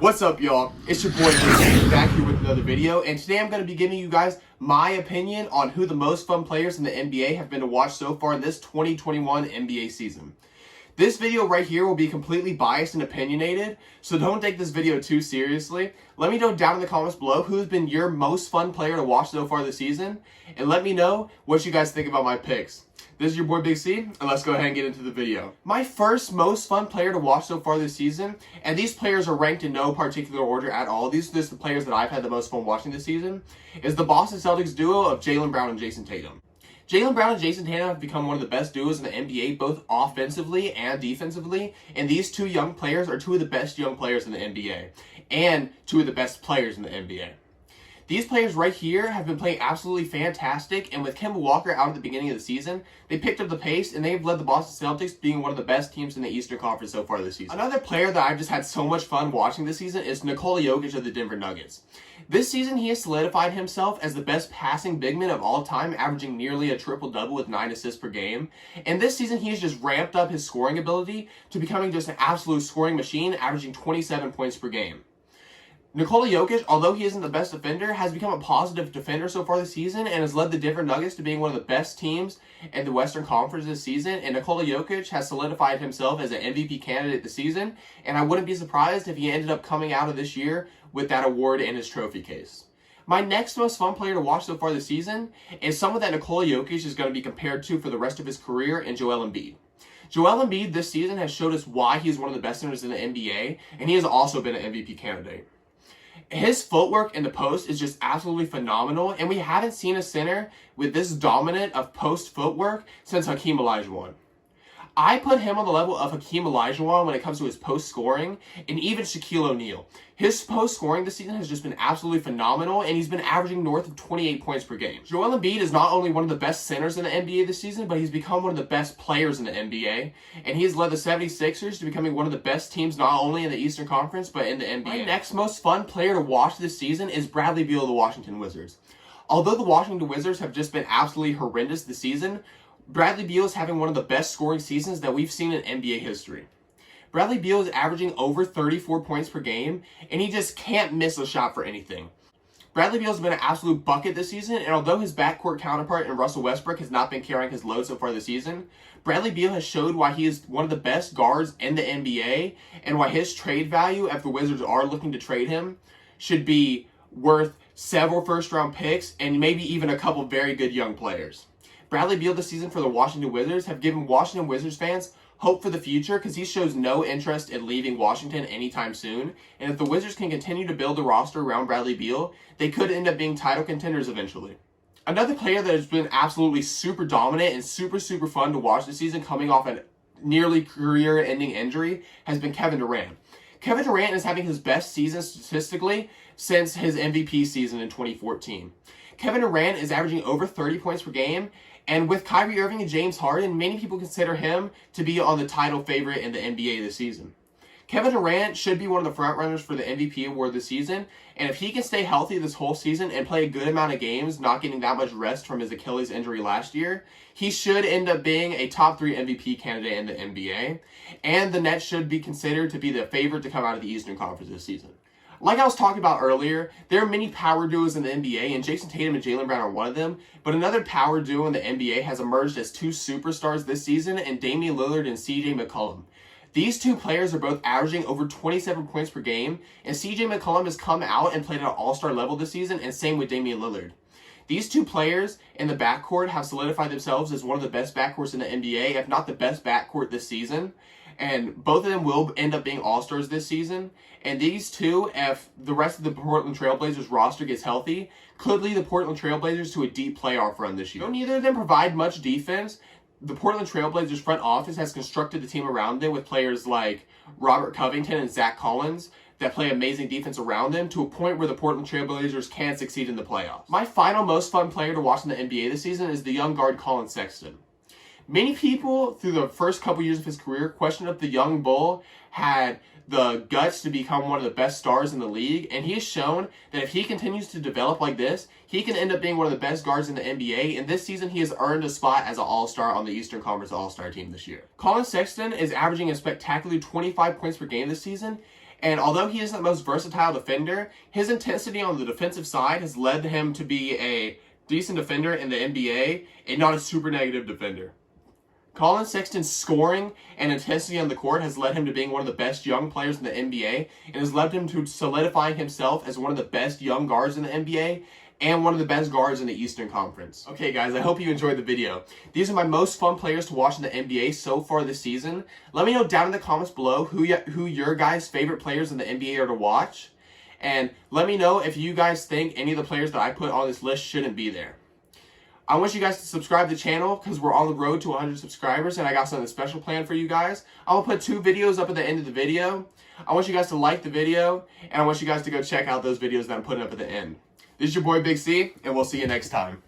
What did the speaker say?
What's up, y'all? It's your boy Jason back here with another video, and today I'm going to be giving you guys my opinion on who the most fun players in the NBA have been to watch so far in this 2021 NBA season. This video right here will be completely biased and opinionated, so don't take this video too seriously. Let me know down in the comments below who's been your most fun player to watch so far this season, and let me know what you guys think about my picks. This is your boy Big C, and let's go ahead and get into the video. My first most fun player to watch so far this season, and these players are ranked in no particular order at all. These are just the players that I've had the most fun watching this season, is the Boston Celtics duo of Jaylen Brown and Jason Tatum. Jaylen Brown and Jason Tatum have become one of the best duos in the NBA, both offensively and defensively, and these two young players are two of the best young players in the NBA, and two of the best players in the NBA. These players right here have been playing absolutely fantastic, and with Kemba Walker out at the beginning of the season, they picked up the pace, and they've led the Boston Celtics being one of the best teams in the Eastern Conference so far this season. Another player that I've just had so much fun watching this season is Nikola Jokic of the Denver Nuggets. This season, he has solidified himself as the best passing big man of all time, averaging nearly a triple-double with 9 assists per game. And this season, he has just ramped up his scoring ability to becoming just an absolute scoring machine, averaging 27 points per game. Nikola Jokic, although he isn't the best defender, has become a positive defender so far this season and has led the Denver Nuggets to being one of the best teams in the Western Conference this season. And Nikola Jokic has solidified himself as an MVP candidate this season, and I wouldn't be surprised if he ended up coming out of this year with that award in his trophy case. My next most fun player to watch so far this season is someone that Nikola Jokic is going to be compared to for the rest of his career, in Joel Embiid. Joel Embiid this season has showed us why he is one of the best centers in the NBA, and he has also been an MVP candidate. His footwork in the post is just absolutely phenomenal, and we haven't seen a center with this dominant of post footwork since Hakeem Olajuwon. I put him on the level of Hakeem Olajuwon when it comes to his post scoring, and even Shaquille O'Neal. His post scoring this season has just been absolutely phenomenal, and he's been averaging north of 28 points per game. Joel Embiid is not only one of the best centers in the NBA this season, but he's become one of the best players in the NBA, and he has led the 76ers to becoming one of the best teams not only in the Eastern Conference, but in the NBA. My next most fun player to watch this season is Bradley Beal of the Washington Wizards. Although the Washington Wizards have just been absolutely horrendous this season, Bradley Beal is having one of the best scoring seasons that we've seen in NBA history. Bradley Beal is averaging over 34 points per game, and he just can't miss a shot for anything. Bradley Beal has been an absolute bucket this season, and although his backcourt counterpart in Russell Westbrook has not been carrying his load so far this season, Bradley Beal has showed why he is one of the best guards in the NBA, and why his trade value, if the Wizards are looking to trade him, should be worth several first-round picks and maybe even a couple very good young players. Bradley Beal this season for the Washington Wizards have given Washington Wizards fans hope for the future, because he shows no interest in leaving Washington anytime soon. And if the Wizards can continue to build the roster around Bradley Beal, they could end up being title contenders eventually. Another player that has been absolutely super dominant and super fun to watch this season, coming off a nearly career-ending injury, has been Kevin Durant. Kevin Durant is having his best season statistically since his MVP season in 2014. Kevin Durant is averaging over 30 points per game, and with Kyrie Irving and James Harden, many people consider him to be on the title favorite in the NBA this season. Kevin Durant should be one of the frontrunners for the MVP award this season, and if he can stay healthy this whole season and play a good amount of games, not getting that much rest from his Achilles injury last year, he should end up being a top 3 MVP candidate in the NBA, and the Nets should be considered to be the favorite to come out of the Eastern Conference this season. Like I was talking about earlier, there are many power duos in the NBA, and Jason Tatum and Jaylen Brown are one of them, but another power duo in the NBA has emerged as two superstars this season, and Damian Lillard and CJ McCollum. These two players are both averaging over 27 points per game, and CJ McCollum has come out and played at an all-star level this season, and same with Damian Lillard. These two players in the backcourt have solidified themselves as one of the best backcourts in the NBA, if not the best backcourt this season. And both of them will end up being all-stars this season. And these two, if the rest of the Portland Trailblazers roster gets healthy, could lead the Portland Trailblazers to a deep playoff run this year. Though neither of them provide much defense, the Portland Trailblazers front office has constructed the team around them with players like Robert Covington and Zach Collins that play amazing defense around them, to a point where the Portland Trailblazers can succeed in the playoffs. My final most fun player to watch in the NBA this season is the young guard Colin Sexton. Many people, through the first couple years of his career, questioned if the young bull had the guts to become one of the best stars in the league, and he has shown that if he continues to develop like this, he can end up being one of the best guards in the NBA, and this season he has earned a spot as an all-star on the Eastern Conference All-Star team this year. Colin Sexton is averaging a spectacular 25 points per game this season, And although he isn't the most versatile defender, his intensity on the defensive side has led him to be a decent defender in the NBA and not a super negative defender. Colin Sexton's scoring and intensity on the court has led him to being one of the best young players in the NBA and has led him to solidifying himself as one of the best young guards in the NBA and one of the best guards in the Eastern Conference. Okay guys, I hope you enjoyed the video. These are my most fun players to watch in the NBA so far this season. Let me know down in the comments below who your guys' favorite players in the NBA are to watch. And let me know if you guys think any of the players that I put on this list shouldn't be there. I want you guys to subscribe to the channel because we're on the road to 100 subscribers and I got something special planned for you guys. I will put 2 videos up at the end of the video. I want you guys to like the video and I want you guys to go check out those videos that I'm putting up at the end. This is your boy Big C and we'll see you next time.